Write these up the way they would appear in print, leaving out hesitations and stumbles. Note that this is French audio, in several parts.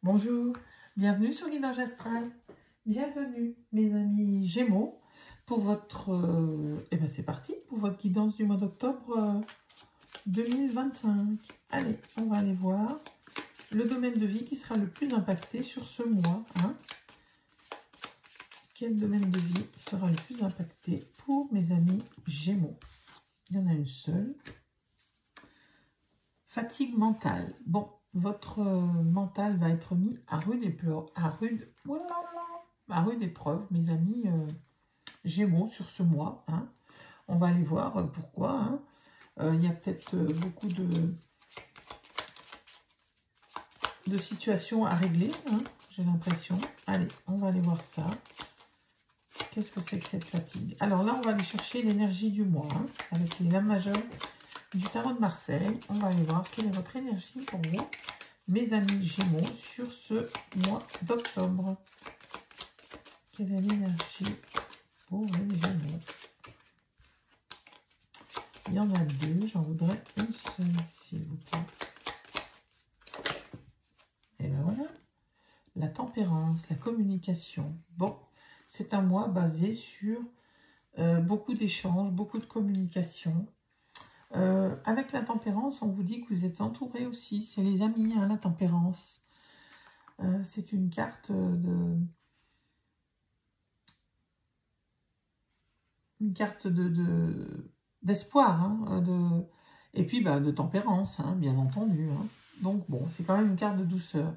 Bonjour, bienvenue sur Guidage Astral. Bienvenue mes amis Gémeaux pour votre... c'est parti pour votre guidance du mois d'octobre 2025. Allez, on va aller voir le domaine de vie qui sera le plus impacté sur ce mois. Quel domaine de vie sera le plus impacté pour mes amis Gémeaux? Il y en a une seule. Fatigue mentale. Bon, votre mental va être mis à rude épreuve, mes amis Gémeaux, sur ce mois. On va aller voir pourquoi. Il y a peut-être beaucoup de situations à régler, j'ai l'impression. Allez, on va aller voir ça. Qu'est-ce que c'est que cette fatigue? Alors là, on va aller chercher l'énergie du mois, avec les lames majeures du tarot de Marseille. On va aller voir quelle est votre énergie pour vous, mes amis Gémeaux, sur ce mois d'octobre. Quelle est l'énergie pour les Gémeaux? Il y en a deux, j'en voudrais une seule, s'il vous plaît. Et ben voilà, la tempérance, la communication. Bon, c'est un mois basé sur beaucoup d'échanges, beaucoup de communication. Avec la tempérance, on vous dit que vous êtes entouré aussi. C'est les amis, la tempérance. C'est une carte d'espoir, et puis de tempérance, bien entendu. Donc bon, c'est quand même une carte de douceur.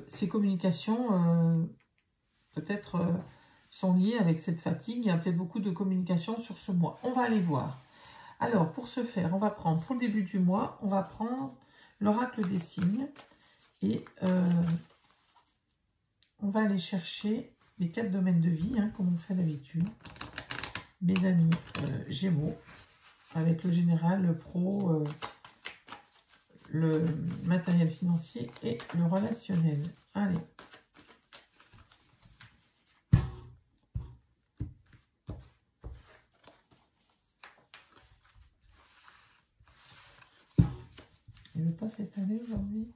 Ces communications, peut-être, sont liées avec cette fatigue. Il y a peut-être beaucoup de communication sur ce mois. On va aller voir. Alors, pour ce faire, on va prendre, pour le début du mois, on va prendre l'oracle des signes. Et on va aller chercher les 4 domaines de vie, comme on fait d'habitude. Mes amis Gémeaux, avec le général, le pro, le matériel financier et le relationnel. Allez. Il ne veut pas s'étaler aujourd'hui?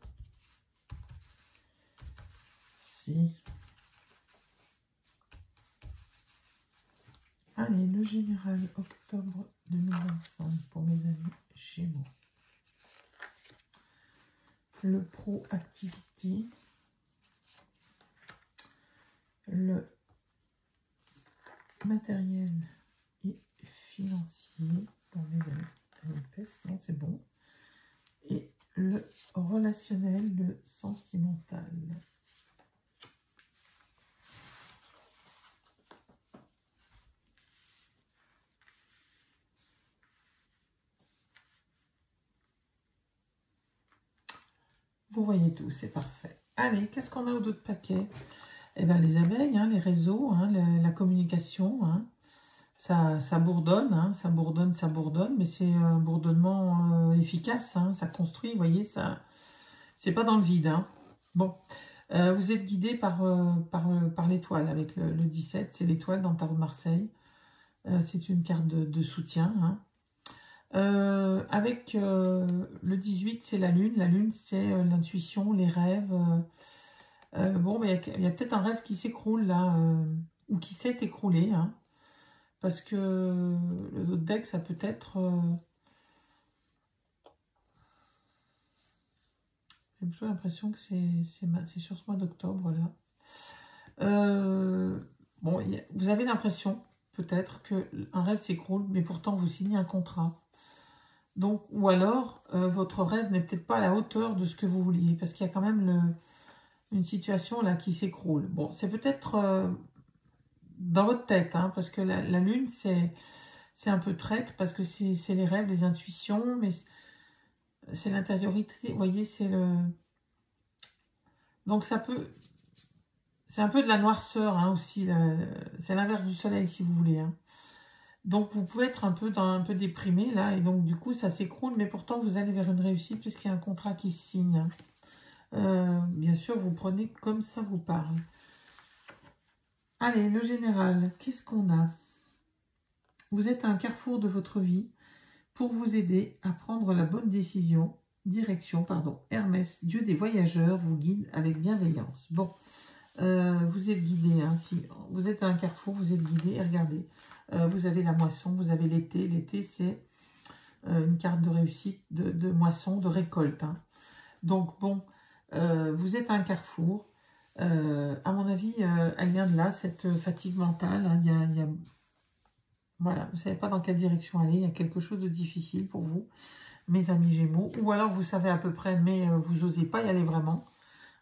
Si. Allez, le général octobre 2025 pour mes amis Gémeaux. Le pro-activité. Le matériel et financier pour mes amis. Non, c'est bon. Et le relationnel, le sentimental. Vous voyez tout, c'est parfait. Allez, qu'est-ce qu'on a au dos de paquet? Eh bien, les abeilles, les réseaux, la communication, ça bourdonne, ça bourdonne, mais c'est un bourdonnement efficace, ça construit, vous voyez, ça, c'est pas dans le vide. Bon, vous êtes guidé par l'étoile, avec le 17, c'est l'étoile dans le tarot de Marseille. C'est une carte de soutien. Avec le 18, c'est la lune c'est l'intuition, les rêves. Bon, mais il y a peut-être un rêve qui s'écroule là, ou qui s'est écroulé, parce que le deck, ça peut être... J'ai plutôt l'impression que c'est sur ce mois d'octobre, là. Bon, vous avez l'impression, peut-être, qu'un rêve s'écroule, mais pourtant, vous signez un contrat. Donc, ou alors, votre rêve n'est peut-être pas à la hauteur de ce que vous vouliez, parce qu'il y a quand même une situation là qui s'écroule. Bon, c'est peut-être dans votre tête, parce que la lune, c'est un peu traite, parce que c'est les rêves, les intuitions, mais c'est l'intériorité, vous voyez, c'est le... Donc, ça peut... C'est un peu de la noirceur, aussi, c'est l'inverse du soleil, si vous voulez, Donc, vous pouvez être un peu déprimé, là, et donc, du coup, ça s'écroule, mais pourtant, vous allez vers une réussite, puisqu'il y a un contrat qui se signe. Bien sûr, vous prenez comme ça vous parle. Allez, le général, qu'est-ce qu'on a? Vous êtes à un carrefour de votre vie pour vous aider à prendre la bonne décision direction, pardon, Hermès, dieu des voyageurs, vous guide avec bienveillance. Bon, vous êtes guidé, hein, si vous êtes à un carrefour, vous êtes guidé, et regardez, vous avez la moisson, vous avez l'été. L'été, c'est une carte de réussite, de moisson, de récolte. Hein. Donc, bon, vous êtes à un carrefour. À mon avis, elle vient de là, cette fatigue mentale. Hein. Voilà, vous ne savez pas dans quelle direction aller. Il y a quelque chose de difficile pour vous, mes amis Gémeaux. Ou alors, vous savez à peu près, mais vous n'osez pas y aller vraiment.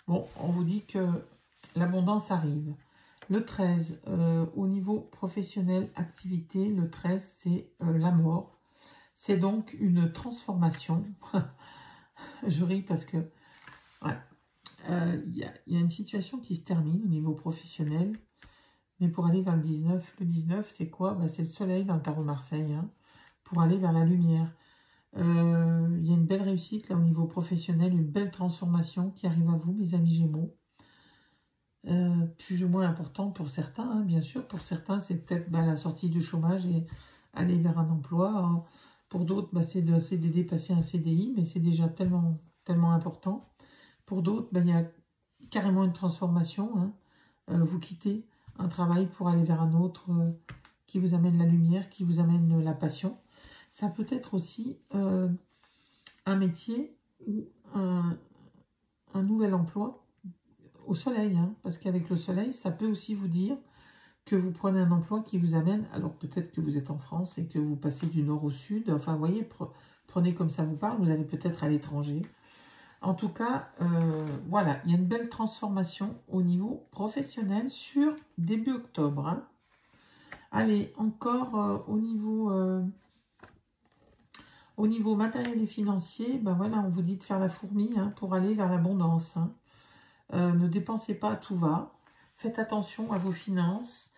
Bon, on vous dit que l'abondance arrive. Le 13, au niveau professionnel, activité, le 13, c'est la mort. C'est donc une transformation. Je ris parce que ouais, y a une situation qui se termine au niveau professionnel. Mais pour aller vers le 19, c'est quoi? C'est le soleil dans le tarot Marseille. Hein, pour aller vers la lumière. Il y a une belle réussite là au niveau professionnel, une belle transformation qui arrive à vous, mes amis Gémeaux. Plus ou moins important pour certains, hein, bien sûr. Pour certains, c'est peut-être la sortie du chômage et aller vers un emploi. Hein. Pour d'autres, c'est de CDD passer un CDI, mais c'est déjà tellement, tellement important. Pour d'autres, il y a carrément une transformation. Hein. Vous quittez un travail pour aller vers un autre qui vous amène la lumière, qui vous amène la passion. Ça peut être aussi un métier ou un nouvel emploi au soleil, hein, parce qu'avec le soleil, ça peut aussi vous dire que vous prenez un emploi qui vous amène, alors peut-être que vous êtes en France et que vous passez du nord au sud, enfin vous voyez, prenez comme ça vous parle, vous allez peut-être à l'étranger. En tout cas, voilà, il y a une belle transformation au niveau professionnel sur début octobre. Hein. Allez, encore au niveau matériel et financier, voilà, on vous dit de faire la fourmi hein, pour aller vers l'abondance. Hein. Ne dépensez pas à tout va. Faites attention à vos finances.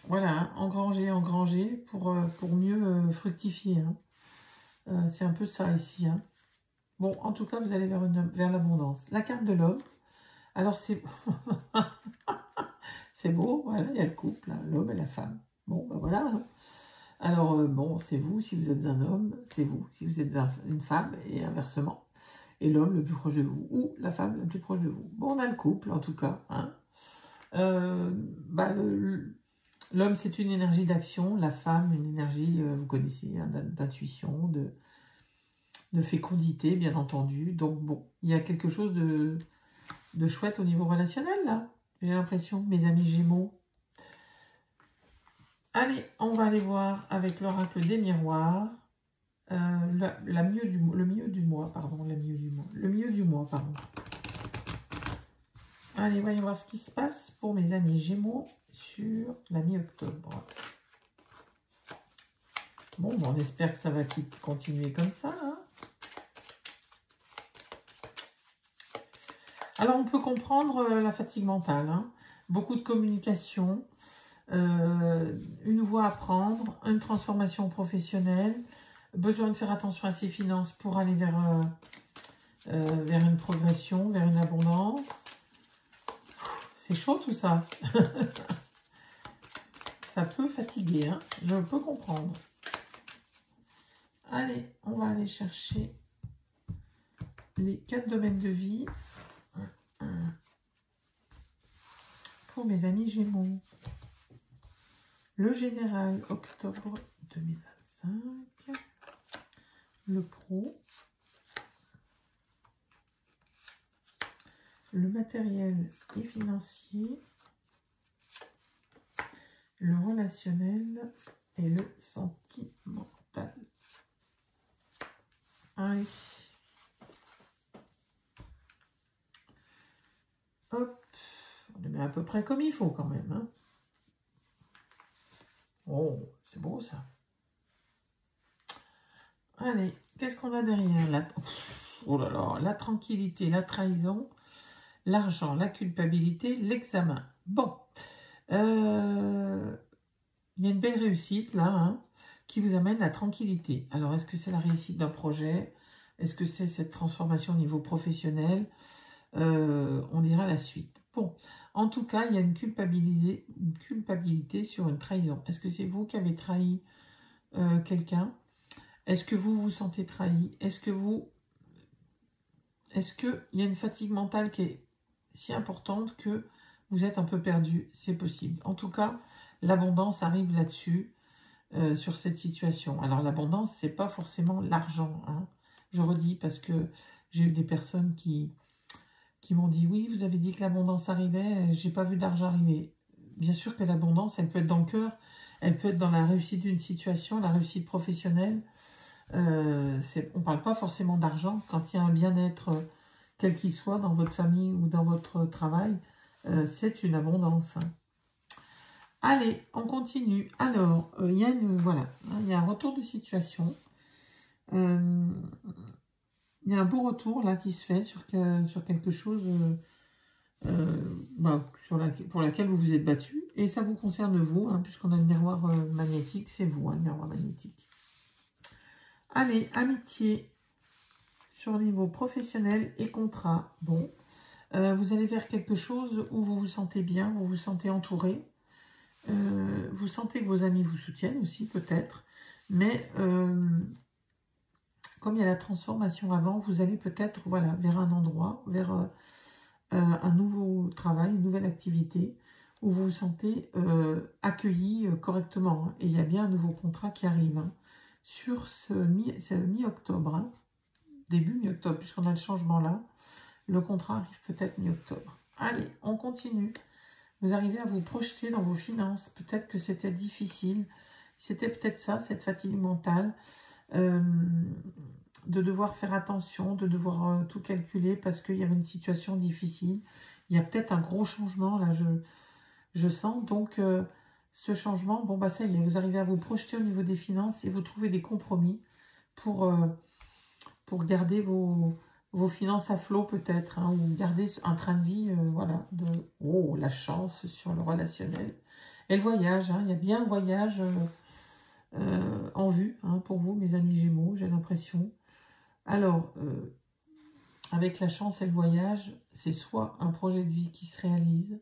Voilà, engranger pour mieux fructifier. Hein. C'est un peu ça ici. Hein. Bon, en tout cas, vous allez vers l'abondance. La carte de l'homme. Alors, c'est c'est beau. Voilà, il y a le couple, l'homme et la femme. Bon, voilà. Hein. Alors, bon, c'est vous. Si vous êtes un homme, c'est vous. Si vous êtes une femme, et inversement. Et l'homme le plus proche de vous, ou la femme la plus proche de vous. Bon, on a le couple, en tout cas. Hein. L'homme, c'est une énergie d'action. La femme, une énergie, vous connaissez, hein, d'intuition, de fécondité, bien entendu. Donc, bon, il y a quelque chose de chouette au niveau relationnel, là. J'ai l'impression, mes amis Gémeaux. Allez, on va aller voir avec l'oracle des miroirs. Le milieu du mois, pardon. Allez, voyons voir ce qui se passe pour mes amis Gémeaux sur la mi-octobre. Bon, on espère que ça va continuer comme ça. Hein. Alors, on peut comprendre la fatigue mentale. Hein. Beaucoup de communication, une voie à prendre, une transformation professionnelle, besoin de faire attention à ses finances pour aller vers une progression, vers une abondance. C'est chaud tout ça. Ça peut fatiguer, hein. Je peux comprendre. Allez, on va aller chercher les 4 domaines de vie pour mes amis Gémeaux. Le général, octobre 2025. Le pro. Le matériel et financier. Le relationnel et le sentimental. Allez. Hop. On le met à peu près comme il faut quand même. Hein. Oh, c'est beau ça. Allez, qu'est-ce qu'on a derrière? Oh là là, la tranquillité, la trahison, l'argent, la culpabilité, l'examen. Bon. Il y a une belle réussite là, hein, qui vous amène la tranquillité. Alors, est-ce que c'est la réussite d'un projet? Est-ce que c'est cette transformation au niveau professionnel? On dira la suite. Bon, en tout cas, il y a une culpabilité sur une trahison. Est-ce que c'est vous qui avez trahi quelqu'un? Est-ce que vous vous sentez trahi? Est-ce qu'il y a une fatigue mentale qui est si importante que vous êtes un peu perdu? C'est possible. En tout cas, l'abondance arrive là-dessus, sur cette situation. Alors l'abondance, c'est pas forcément l'argent, hein. Je redis parce que j'ai eu des personnes qui m'ont dit, oui, vous avez dit que l'abondance arrivait, j'ai pas vu d'argent arriver. Bien sûr que l'abondance, elle peut être dans le cœur, elle peut être dans la réussite d'une situation, la réussite professionnelle. On ne parle pas forcément d'argent. Quand il y a un bien-être, quel qu'il soit, dans votre famille ou dans votre travail, c'est une abondance. Allez, on continue. Alors, il y a il y a un retour de situation. Il y a un beau retour là qui se fait sur quelque chose pour laquelle vous vous êtes battu. Et ça vous concerne vous, hein, puisqu'on a le miroir magnétique, c'est vous, hein, le miroir magnétique. Allez, amitié sur le niveau professionnel et contrat. Bon, vous allez vers quelque chose où vous vous sentez bien, vous vous sentez entouré. Vous sentez que vos amis vous soutiennent aussi, peut-être. Mais comme il y a la transformation avant, vous allez peut-être vers un endroit, vers un nouveau travail, une nouvelle activité, où vous vous sentez accueilli correctement. Hein. Et il y a bien un nouveau contrat qui arrive, hein, sur ce mi-octobre, hein, début mi-octobre, puisqu'on a le changement là. Le contrat arrive peut-être mi-octobre. Allez, on continue. Vous arrivez à vous projeter dans vos finances. Peut-être que c'était difficile. C'était peut-être ça, cette fatigue mentale. De devoir faire attention, de devoir tout calculer parce qu'il y avait une situation difficile. Il y a peut-être un gros changement, là, je sens. Donc, ce changement, bon, bah ça y est, vous arrivez à vous projeter au niveau des finances et vous trouvez des compromis pour garder vos finances à flot, peut-être, hein, ou garder un train de vie, la chance sur le relationnel. Et le voyage, hein, il y a bien un voyage en vue, hein, pour vous, mes amis Gémeaux, j'ai l'impression. Alors, avec la chance et le voyage, c'est soit un projet de vie qui se réalise,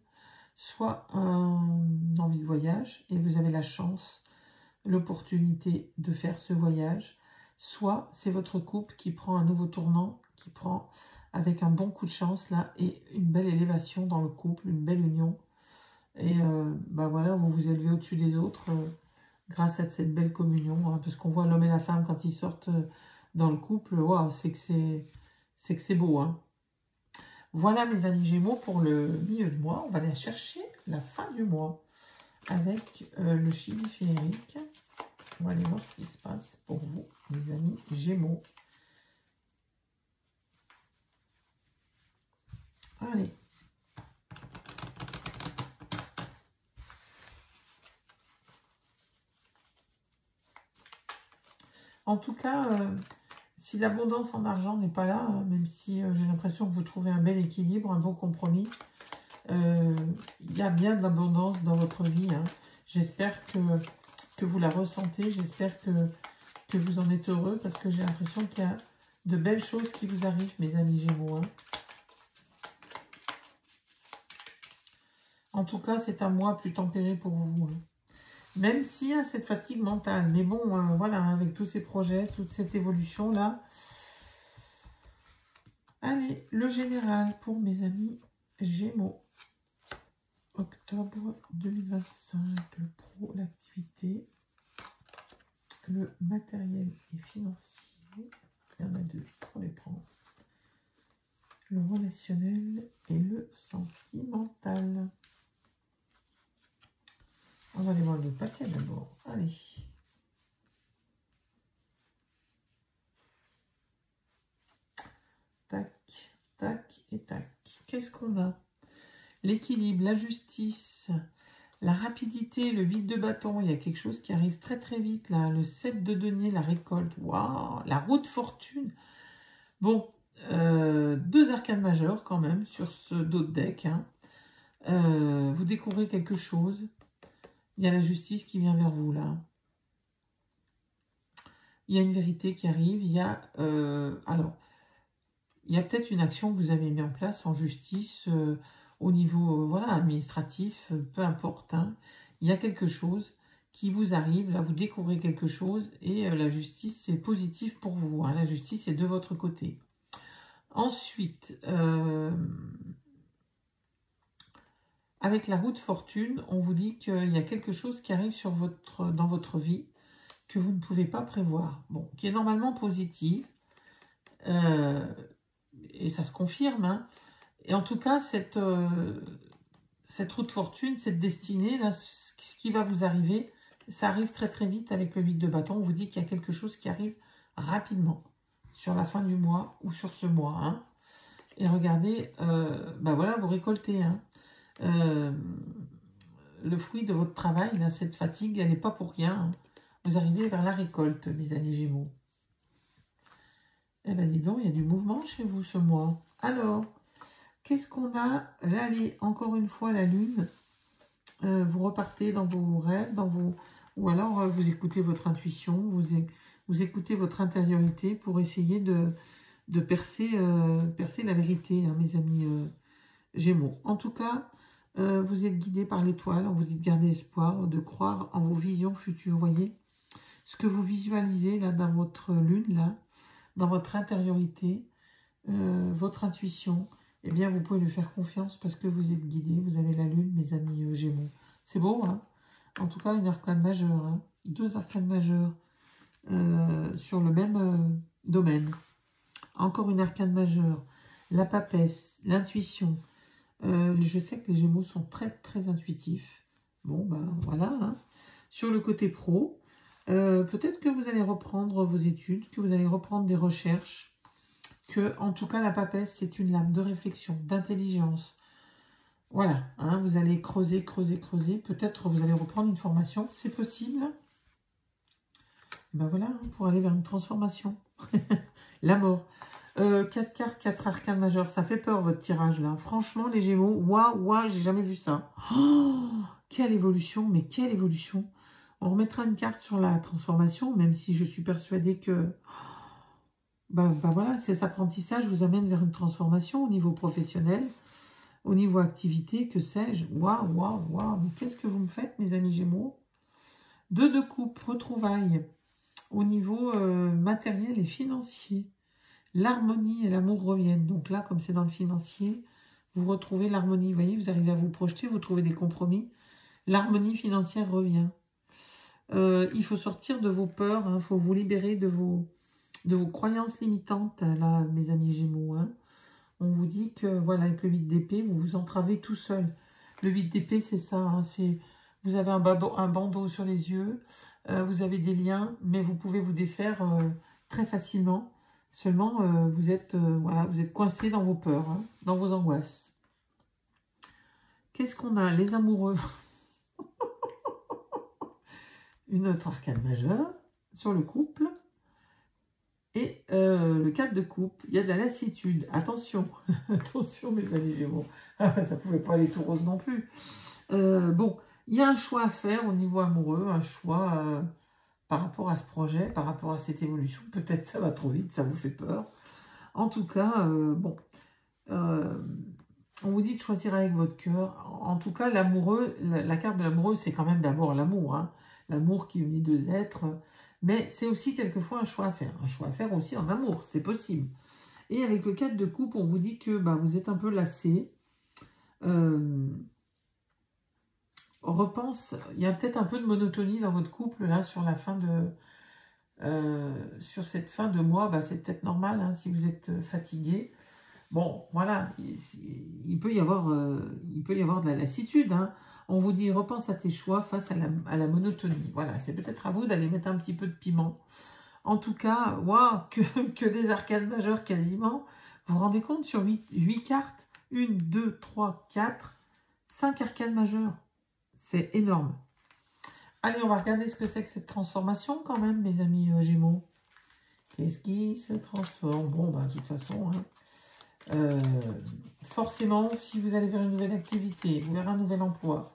soit une envie de voyage, et vous avez la chance, l'opportunité de faire ce voyage, soit c'est votre couple qui prend un nouveau tournant, qui prend avec un bon coup de chance, là, et une belle élévation dans le couple, une belle union, et vous vous élevez au-dessus des autres, grâce à cette belle communion, hein, parce qu'on voit l'homme et la femme quand ils sortent dans le couple, wow, c'est que c'est beau, hein. Voilà mes amis Gémeaux pour le milieu de mois. On va aller chercher la fin du mois avec le Chili féerique. On va aller voir ce qui se passe pour vous, mes amis Gémeaux. Allez. En tout cas, si l'abondance en argent n'est pas là, hein, même si j'ai l'impression que vous trouvez un bel équilibre, un beau compromis, il y a bien de l'abondance dans votre vie, hein. J'espère que vous la ressentez, j'espère que vous en êtes heureux, parce que j'ai l'impression qu'il y a de belles choses qui vous arrivent, mes amis Gémeaux, hein. En tout cas, c'est un mois plus tempéré pour vous, hein. Même s'il y a cette fatigue mentale. Mais bon, voilà, avec tous ces projets, toute cette évolution-là. Allez, le général pour mes amis Gémeaux. Octobre 2025, le pro, l'activité, le matériel et financier. Il y en a deux, on les prend. Le relationnel et le sentimental. On va aller voir le paquet d'abord. Allez. Tac, tac et tac. Qu'est-ce qu'on a? L'équilibre, la justice, la rapidité, le vide de bâton. Il y a quelque chose qui arrive très très vite là. Le 7 de denier, la récolte. Waouh, la roue de fortune. Bon, deux arcanes majeures quand même sur ce dos de deck, hein. Vous découvrez quelque chose. Il y a la justice qui vient vers vous, là. Il y a une vérité qui arrive. Il y a, il y a peut-être une action que vous avez mise en place en justice, au niveau administratif, peu importe, hein. Il y a quelque chose qui vous arrive. Là, vous découvrez quelque chose et la justice, c'est positif pour vous. Hein. La justice est de votre côté. Ensuite, avec la roue de fortune, on vous dit qu'il y a quelque chose qui arrive dans votre vie que vous ne pouvez pas prévoir. Bon, qui est normalement positif. Et ça se confirme. Hein. Et en tout cas, cette roue de fortune, cette destinée, là, ce qui va vous arriver, ça arrive très très vite avec le 8 de bâton. On vous dit qu'il y a quelque chose qui arrive rapidement sur la fin du mois ou sur ce mois. Hein. Et regardez, ben voilà, vous récoltez. Hein. Le fruit de votre travail, là, cette fatigue, elle n'est pas pour rien. Hein. Vous arrivez vers la récolte, mes amis Gémeaux. Eh bien, dis donc, il y a du mouvement chez vous ce mois. Alors, qu'est-ce qu'on a? Là, allez, encore une fois, la lune. Vous repartez dans vos rêves, ou alors vous écoutez votre intuition, vous écoutez votre intériorité pour essayer de percer la vérité, hein, mes amis Gémeaux. En tout cas, vous êtes guidés par l'étoile, on vous dit de garder espoir, de croire en vos visions futures. Vous voyez, ce que vous visualisez là dans votre lune, là, dans votre intériorité, votre intuition, eh bien, vous pouvez lui faire confiance parce que vous êtes guidés. Vous avez la lune, mes amis Gémeaux. C'est beau, hein? En tout cas, une arcane majeure. Hein? 2 arcanes majeures sur le même domaine. Encore une arcane majeure. La papesse, l'intuition. Je sais que les Gémeaux sont très, très intuitifs. Bon, ben voilà. Hein? Sur le côté pro, peut-être que vous allez reprendre vos études, que vous allez reprendre des recherches. Que, en tout cas, la papesse, c'est une lame de réflexion, d'intelligence. Voilà, hein, vous allez creuser, creuser, creuser. Peut-être vous allez reprendre une formation, c'est possible. Ben voilà, hein, pour aller vers une transformation. La mort. 4 cartes, 4 arcanes majeures, ça fait peur votre tirage là. Franchement, les Gémeaux, waouh, j'ai jamais vu ça. Oh, quelle évolution, mais quelle évolution. On remettra une carte sur la transformation, même si je suis persuadée que... Ben voilà, ces apprentissages vous amènent vers une transformation au niveau professionnel, au niveau activité, que sais-je. Waouh, mais qu'est-ce que vous me faites, mes amis Gémeaux? 2 de coupe, retrouvailles, au niveau matériel et financier. L'harmonie et l'amour reviennent. Donc là, comme c'est dans le financier, vous retrouvez l'harmonie. Vous voyez, vous arrivez à vous projeter, vous trouvez des compromis. L'harmonie financière revient. Il faut sortir de vos peurs, il faut vous libérer de vos croyances limitantes, là, mes amis Gémeaux. Hein. On vous dit que, voilà, avec le 8 d'épée, vous vous entravez tout seul. Le 8 d'épée, c'est ça. Hein, vous avez un bandeau sur les yeux, vous avez des liens, mais vous pouvez vous défaire très facilement. Seulement, vous êtes coincé dans vos peurs, hein, dans vos angoisses. Qu'est-ce qu'on a? Les amoureux. Une autre arcane majeure sur le couple. Et le 4 de coupe, il y a de la lassitude. Attention, attention mes amis Gémeaux. Ah, ça ne pouvait pas aller tout rose non plus. Bon, il y a un choix à faire au niveau amoureux, un choix par rapport à ce projet, par rapport à cette évolution. Peut-être ça va trop vite, ça vous fait peur. En tout cas, bon, on vous dit de choisir avec votre cœur. En tout cas, l'amoureux, la carte de l'amoureux, c'est quand même d'abord l'amour. Hein. L'amour qui unit 2 êtres. Mais c'est aussi quelquefois un choix à faire. Un choix à faire aussi en amour, c'est possible. Et avec le 4 de coupe, on vous dit que vous êtes un peu lassé. Repense, il y a peut-être un peu de monotonie dans votre couple, là, sur la fin de... sur cette fin de mois, c'est peut-être normal, hein, si vous êtes fatigué. Bon, voilà, il peut y avoir de la lassitude, hein. On vous dit, repense à tes choix face à la monotonie. Voilà, c'est peut-être à vous d'aller mettre un petit peu de piment. En tout cas, waouh, que des arcanes majeures quasiment. Vous vous rendez compte, sur 8 cartes, 1, 2, 3, 4, 5 arcanes majeures. C'est énorme. Allez, on va regarder ce que c'est que cette transformation quand même, mes amis Gémeaux. Qu'est-ce qui se transforme? Bon, de toute façon, hein, forcément, si vous allez vers une nouvelle activité, vers un nouvel emploi,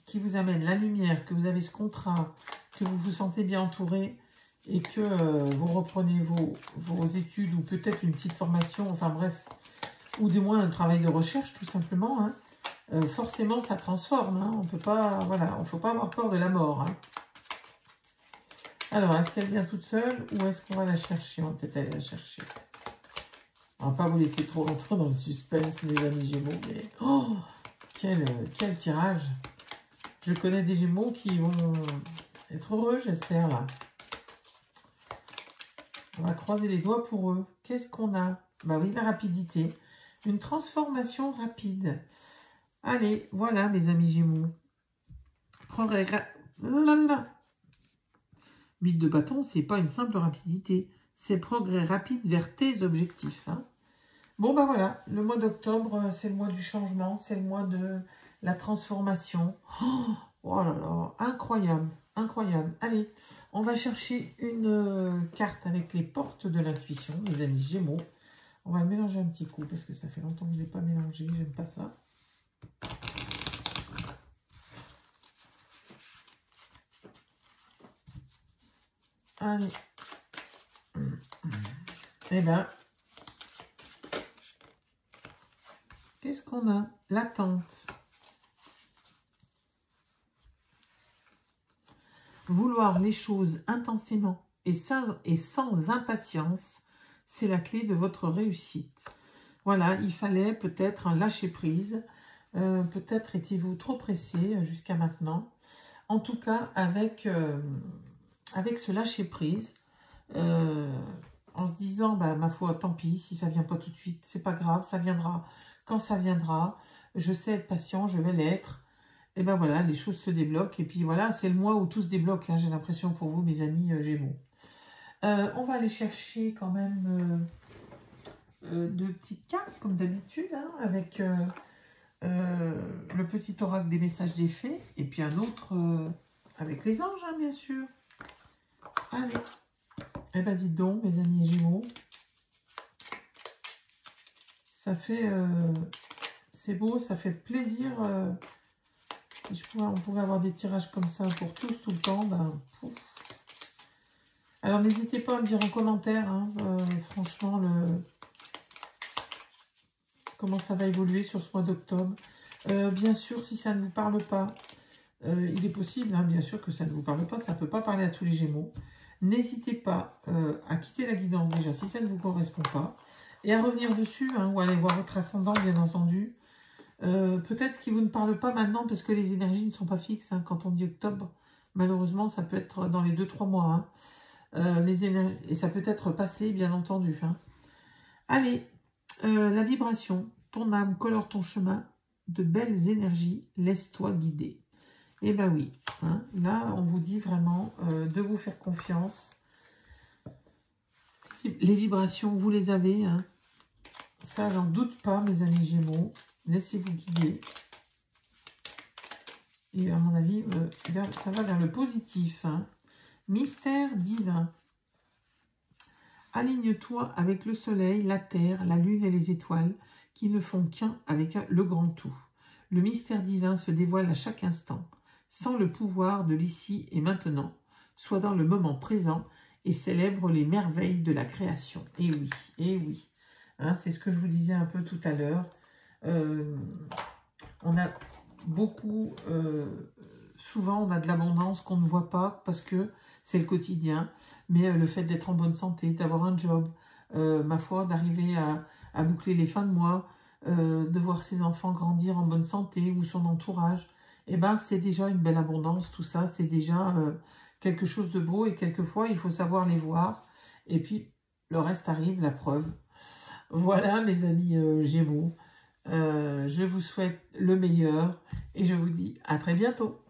qui vous amène la lumière, que vous avez ce contrat, que vous vous sentez bien entouré et que vous reprenez vos études ou peut-être une petite formation, enfin bref, ou du moins un travail de recherche tout simplement, hein, forcément ça transforme. Hein. On peut pas, voilà, il ne faut pas avoir peur de la mort. Hein. Alors, est-ce qu'elle vient toute seule ou est-ce qu'on va la chercher? On va peut-être aller la chercher. On va pas vous laisser trop longtemps dans le suspense, mes amis Gémeaux. Mais oh, quel tirage! Je connais des Gémeaux qui vont être heureux, j'espère, là. On va croiser les doigts pour eux. Qu'est-ce qu'on a? Bah oui, la rapidité. Une transformation rapide. Allez, voilà, mes amis Gémeaux. Progrès. 8 de bâton, c'est pas une simple rapidité. C'est progrès rapide vers tes objectifs. Hein. Bon, bah voilà, le mois d'octobre, c'est le mois du changement, c'est le mois de la transformation. Oh là là, incroyable, incroyable. Allez, on va chercher une carte avec les portes de l'intuition, mes amis Gémeaux. On va le mélanger un petit coup, parce que ça fait longtemps que je ne l'ai pas mélangé, j'aime pas ça. Allez. Eh bien, qu'est-ce qu'on a? L'attente. Vouloir les choses intensément et sans impatience, c'est la clé de votre réussite. Voilà, il fallait peut-être un lâcher-prise. Peut-être étiez-vous trop pressé jusqu'à maintenant. En tout cas, avec ce lâcher-prise, en se disant, bah, ma foi, tant pis, si ça vient pas tout de suite, c'est pas grave, ça viendra quand ça viendra. Je sais être patient, je vais l'être. Et ben voilà, les choses se débloquent. Et puis voilà, c'est le mois où tout se débloque, hein, j'ai l'impression pour vous, mes amis Gémeaux. On va aller chercher quand même deux petites cartes, comme d'habitude, hein, avec le petit oracle des messages des fées, et puis un autre avec les anges, hein, bien sûr. Allez. Eh ben dites donc, mes amis Gémeaux. Ça fait... c'est beau, ça fait plaisir... Si on pouvait avoir des tirages comme ça pour tous, tout le temps, ben, pouf. Alors, n'hésitez pas à me dire en commentaire, hein, franchement, comment ça va évoluer sur ce mois d'octobre. Bien sûr, si ça ne vous parle pas, il est possible, hein, bien sûr, que ça ne vous parle pas, ça ne peut pas parler à tous les Gémeaux. N'hésitez pas à quitter la guidance déjà, si ça ne vous correspond pas, et à revenir dessus, hein, ou à aller voir votre ascendant, bien entendu. Peut-être qu'il vous ne parle pas maintenant parce que les énergies ne sont pas fixes. Hein, quand on dit octobre, malheureusement, ça peut être dans les 2-3 mois. Hein, et ça peut être passé, bien entendu. Hein. Allez, la vibration, ton âme colore ton chemin, de belles énergies, laisse-toi guider. Eh bien oui, hein, là, on vous dit vraiment de vous faire confiance. Les vibrations, vous les avez. Hein. Ça, j'en doute pas, mes amis Gémeaux. Laissez-vous guider. Et à mon avis, ça va vers le positif. Hein. Mystère divin. Aligne-toi avec le soleil, la terre, la lune et les étoiles qui ne font qu'un avec le grand tout. Le mystère divin se dévoile à chaque instant, sans le pouvoir de l'ici et maintenant. Sois dans le moment présent et célèbre les merveilles de la création. Et oui, et oui. Hein, c'est ce que je vous disais un peu tout à l'heure. On a beaucoup, souvent on a de l'abondance qu'on ne voit pas parce que c'est le quotidien, mais le fait d'être en bonne santé, d'avoir un job, ma foi, d'arriver à boucler les fins de mois, de voir ses enfants grandir en bonne santé ou son entourage, eh ben, c'est déjà une belle abondance, tout ça, c'est déjà quelque chose de beau et quelquefois il faut savoir les voir et puis le reste arrive, la preuve. Voilà mes amis Gémeaux. Je vous souhaite le meilleur et je vous dis à très bientôt.